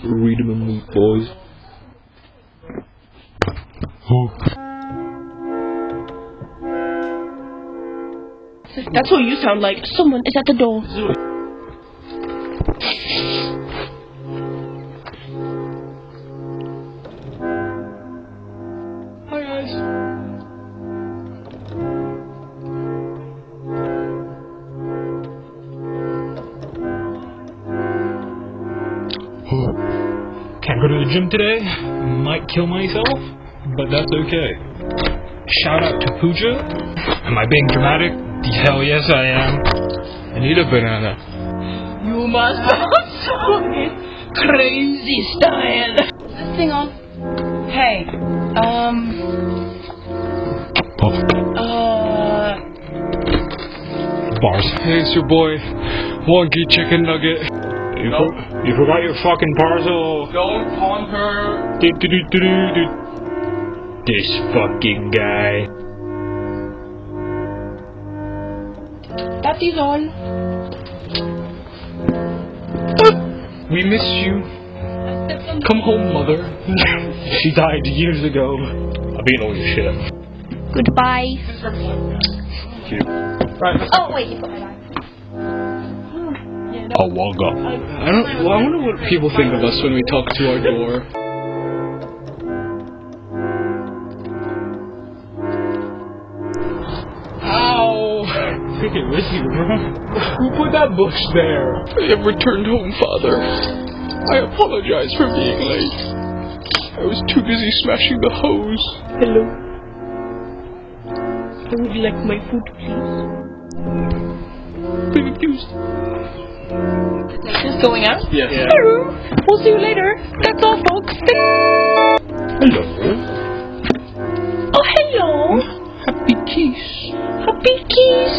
Read them in mood, boys. Oh. That's what you sound like. Someone is at the door. Hi guys. Can't go to the gym today. Might kill myself, but that's okay. Shout out to Pooja. Am I being dramatic? Hell yes I am. I need a banana. You must have some crazy style. This thing on. Hey, Bars. Hey, it's your boy, Wonky Chicken Nugget. You forgot your fucking parcel. Don't taunt her. This fucking guy. Daddy's on. We miss you. Come home, mother. She died years ago. I'm being all your shit. Goodbye. Right. Oh wait, you put my bag. Oh, Wonga. I wonder what people think of us when we talk to our door. Ow! Take it with you, bro. Who put that bush there? I have returned home, Father. I apologize for being late. I was too busy smashing the hose. Hello. I would like my food, please. Thank you. Just going out? Yeah. Hello. We'll see you later. That's all, folks. Hello. Oh, hello. Happy kiss. Happy kiss.